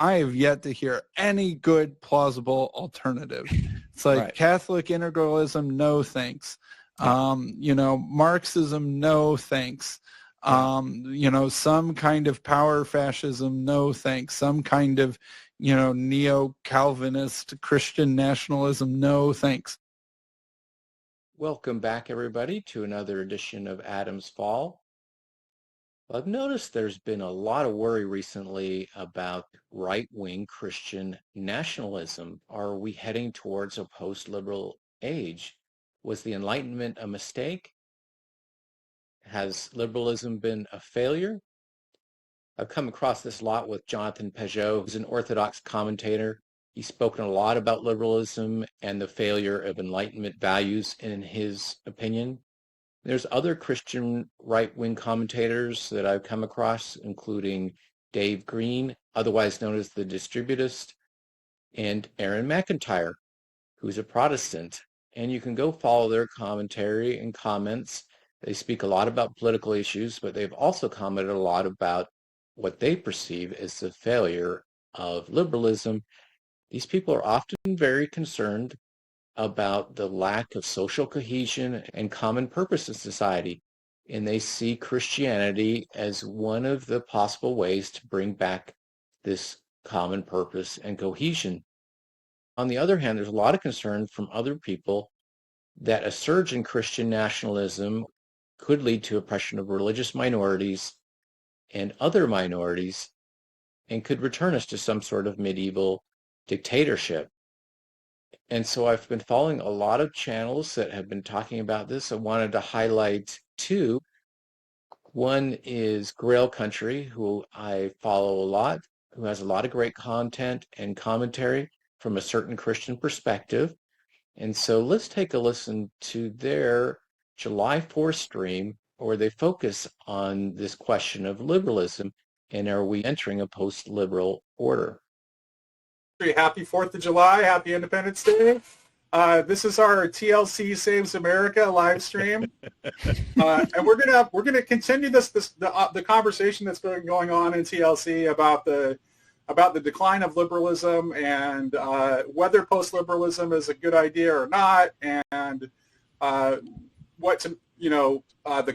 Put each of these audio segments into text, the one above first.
I have yet to hear any good, plausible alternative. It's like Right. Catholic integralism, no thanks. Marxism, no thanks. Some kind of power fascism, no thanks. Some kind of, neo-Calvinist Christian nationalism, no thanks. Welcome back, everybody, to another edition of Adam's Fall. I've noticed there's been a lot of worry recently about right-wing Christian nationalism. Are we heading towards a post-liberal age? Was the Enlightenment a mistake? Has liberalism been a failure? I've come across this a lot with Jonathan Pageau, who's an Orthodox commentator. He's spoken a lot about liberalism and the failure of Enlightenment values in his opinion. There's other Christian right-wing commentators that I've come across, including Dave Green, otherwise known as the Distributist, and Auron McIntyre, who's a Protestant. And you can go follow their commentary and comments. They speak a lot about political issues, but they've also commented a lot about what they perceive as the failure of liberalism. These people are often very concerned about the lack of social cohesion and common purpose in society, and they see Christianity as one of the possible ways to bring back this common purpose and cohesion. On the other hand, there's a lot of concern from other people that a surge in Christian nationalism could lead to oppression of religious minorities and other minorities and could return us to some sort of medieval dictatorship. And so I've been following a lot of channels that have been talking about this. I wanted to highlight two. One is Grail Country, who I follow a lot, who has a lot of great content and commentary from a certain Christian perspective. And so let's take a listen to their July 4th stream, where they focus on this question of liberalism and are we entering a post-liberal order? Happy 4th of July, happy Independence Day. This is our TLC Saves America live stream. And we're gonna continue the conversation that's been going on in TLC about the decline of liberalism and whether post-liberalism is a good idea or not, and the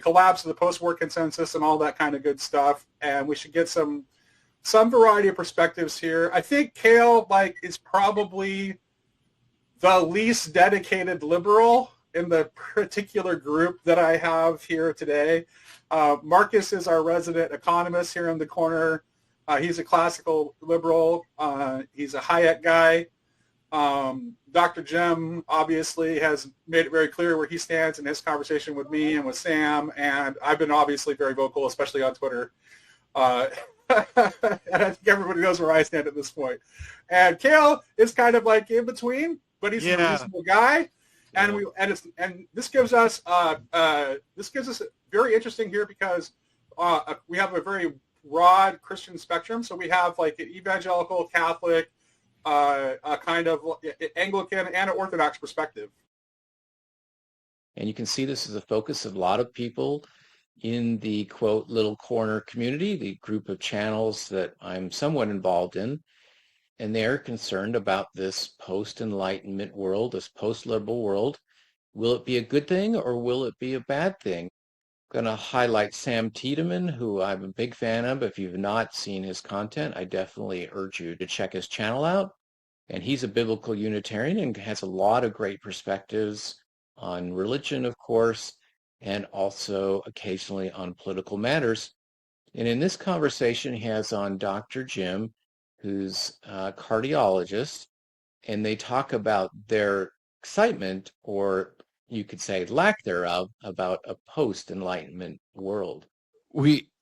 collapse of the post-war consensus and all that kind of good stuff. And we should get some variety of perspectives here. I think Cale is probably the least dedicated liberal in the particular group that I have here today. Marcus is our resident economist here in the corner. He's a classical liberal. He's a Hayek guy. Dr. Jim obviously has made it very clear where he stands in his conversation with me and with Sam, and I've been obviously very vocal, especially on Twitter. And I think everybody knows where I stand at this point. And Cale is kind of in between, but he's a reasonable guy. And this gives us very interesting here because we have a very broad Christian spectrum. So we have an evangelical, Catholic, a kind of Anglican, and an Orthodox perspective. And you can see this is a focus of a lot of people in the, quote, little corner community, the group of channels that I'm somewhat involved in, and they're concerned about this post-Enlightenment world, this post-liberal world. Will it be a good thing or will it be a bad thing? I'm going to highlight Sam Tideman, who I'm a big fan of. If you've not seen his content, I definitely urge you to check his channel out. And he's a biblical Unitarian and has a lot of great perspectives on religion, of course, and also occasionally on political matters. And in this conversation, he has on Dr. Jim, who's a cardiologist, and they talk about their excitement, or you could say lack thereof, about a post-Enlightenment world.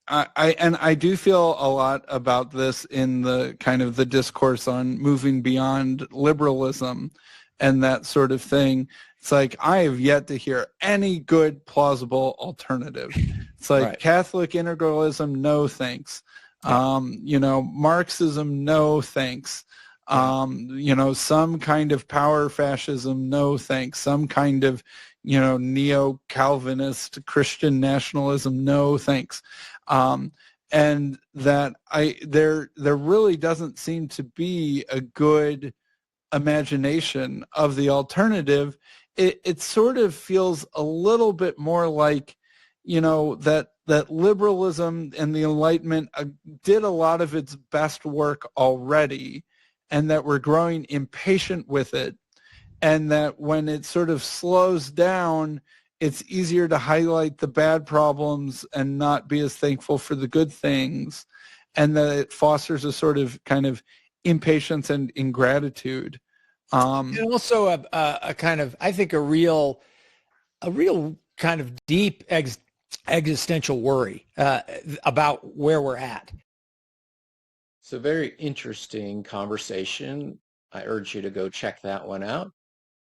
I do feel a lot about this in the kind of the discourse on moving beyond liberalism and that sort of thing. It's I have yet to hear any good, plausible alternative. It's Right. Catholic integralism, no thanks. Marxism, no thanks. Some kind of power fascism, no thanks. Some kind of, neo-Calvinist Christian nationalism, no thanks. and that there really doesn't seem to be a good imagination of the alternative. It sort of feels a little bit more like, that liberalism and the Enlightenment did a lot of its best work already, and that we're growing impatient with it, and that when it sort of slows down, it's easier to highlight the bad problems and not be as thankful for the good things, and that it fosters a sort of kind of impatience and ingratitude. And also a kind of, I think, a real kind of deep existential worry about where we're at. It's a very interesting conversation. I urge you to go check that one out.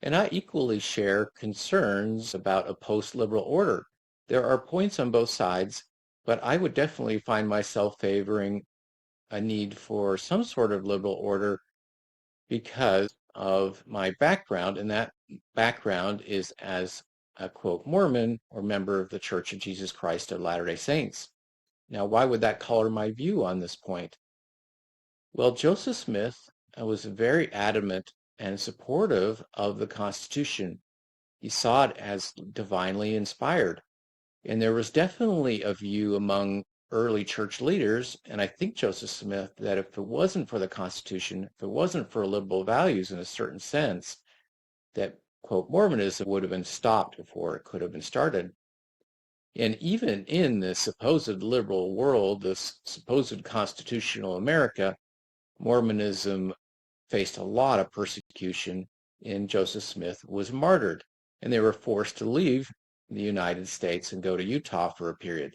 And I equally share concerns about a post-liberal order. There are points on both sides, but I would definitely find myself favoring a need for some sort of liberal order because of my background, and that background is as a, quote, Mormon or member of the Church of Jesus Christ of Latter-day Saints. Now, why would that color my view on this point? Well, Joseph Smith was very adamant and supportive of the Constitution. He saw it as divinely inspired. And there was definitely a view among early church leaders, and I think Joseph Smith, that if it wasn't for the Constitution, if it wasn't for liberal values in a certain sense, that, quote, Mormonism would have been stopped before it could have been started. And even in the supposed liberal world, this supposed constitutional America, Mormonism faced a lot of persecution, and Joseph Smith was martyred, and they were forced to leave the United States and go to Utah for a period.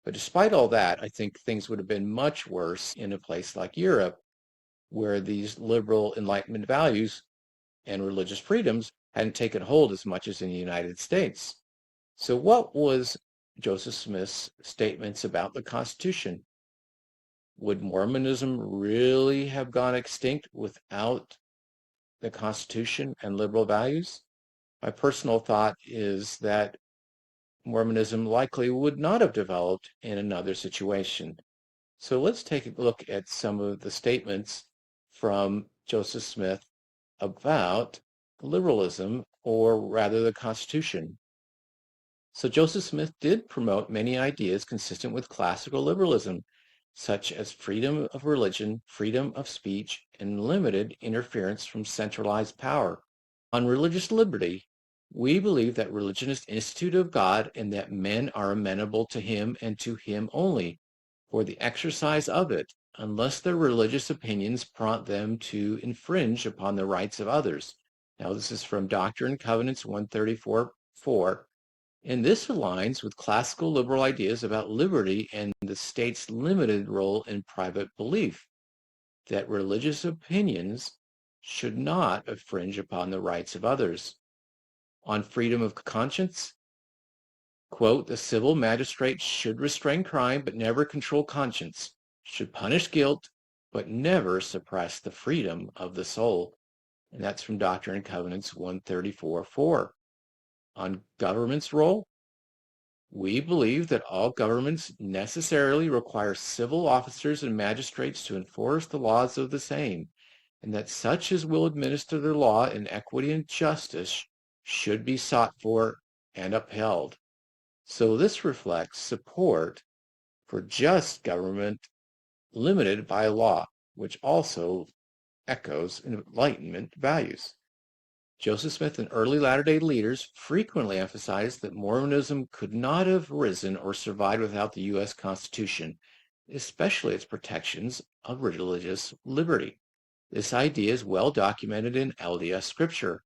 But despite all that, I think things would have been much worse in a place like Europe, where these liberal Enlightenment values and religious freedoms hadn't taken hold as much as in the United States. So what was Joseph Smith's statements about the Constitution? Would Mormonism really have gone extinct without the Constitution and liberal values? My personal thought is that Mormonism likely would not have developed in another situation. So let's take a look at some of the statements from Joseph Smith about liberalism, or rather the Constitution. So Joseph Smith did promote many ideas consistent with classical liberalism, such as freedom of religion, freedom of speech, and limited interference from centralized power. On religious liberty, we believe that religion is the institute of God and that men are amenable to him and to him only for the exercise of it, unless their religious opinions prompt them to infringe upon the rights of others. Now, this is from Doctrine and Covenants 134:4. And this aligns with classical liberal ideas about liberty and the state's limited role in private belief, that religious opinions should not infringe upon the rights of others. On freedom of conscience, quote, the civil magistrate should restrain crime but never control conscience, should punish guilt but never suppress the freedom of the soul. And that's from Doctrine and Covenants 134:4. On government's role, we believe that all governments necessarily require civil officers and magistrates to enforce the laws of the same, and that such as will administer the law in equity and justice should be sought for and upheld. So this reflects support for just government limited by law, which also echoes Enlightenment values. Joseph Smith and early Latter-day leaders frequently emphasized that Mormonism could not have risen or survived without the U.S. Constitution, especially its protections of religious liberty. This idea is well documented in LDS scripture,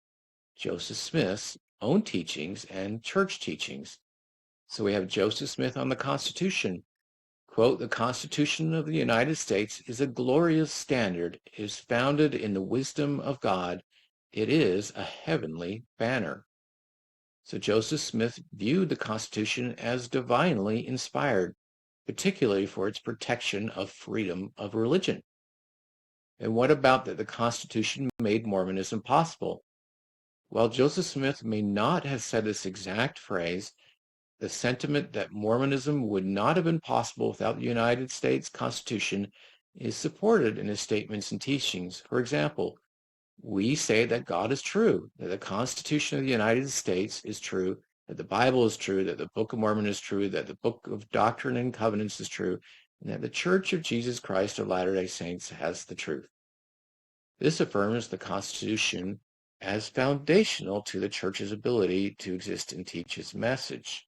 Joseph Smith's own teachings, and church teachings. So we have Joseph Smith on the Constitution. Quote, the Constitution of the United States is a glorious standard. It is founded in the wisdom of God. It is a heavenly banner. So Joseph Smith viewed the Constitution as divinely inspired, particularly for its protection of freedom of religion. And what about that the Constitution made Mormonism possible? While Joseph Smith may not have said this exact phrase, the sentiment that Mormonism would not have been possible without the United States Constitution is supported in his statements and teachings. For example, we say that God is true, that the Constitution of the United States is true, that the Bible is true, that the Book of Mormon is true, that the Book of Doctrine and Covenants is true, and that the Church of Jesus Christ of Latter-day Saints has the truth. This affirms the Constitution as foundational to the Church's ability to exist and teach its message.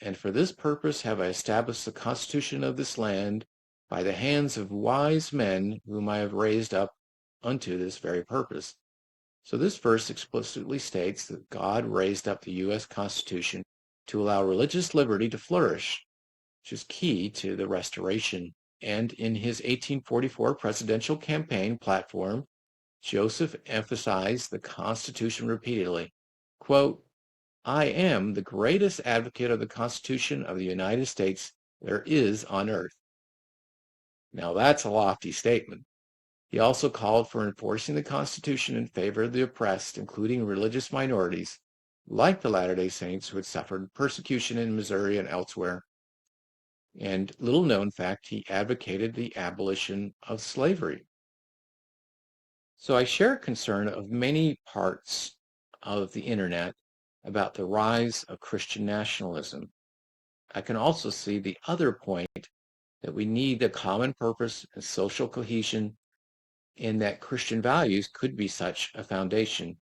And for this purpose have I established the Constitution of this land by the hands of wise men whom I have raised up unto this very purpose. So this verse explicitly states that God raised up the U.S. Constitution to allow religious liberty to flourish, which is key to the restoration. And in his 1844 presidential campaign platform, Joseph emphasized the Constitution repeatedly. Quote, I am the greatest advocate of the Constitution of the United States there is on earth. Now that's a lofty statement. He also called for enforcing the Constitution in favor of the oppressed, including religious minorities, like the Latter-day Saints who had suffered persecution in Missouri and elsewhere. And little known fact, he advocated the abolition of slavery. So I share concern of many parts of the internet about the rise of Christian nationalism. I can also see the other point that we need a common purpose and social cohesion, and that Christian values could be such a foundation.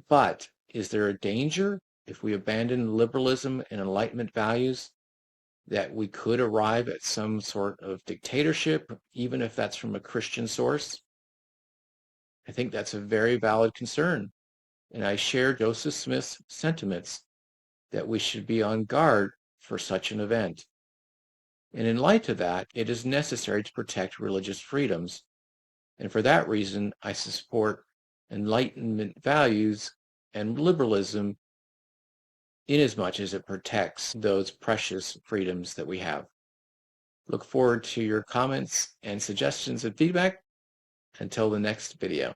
But is there a danger if we abandon liberalism and Enlightenment values that we could arrive at some sort of dictatorship, even if that's from a Christian source? I think that's a very valid concern, and I share Joseph Smith's sentiments that we should be on guard for such an event. And in light of that, it is necessary to protect religious freedoms. And for that reason, I support Enlightenment values and liberalism inasmuch as it protects those precious freedoms that we have. Look forward to your comments and suggestions and feedback. Until the next video.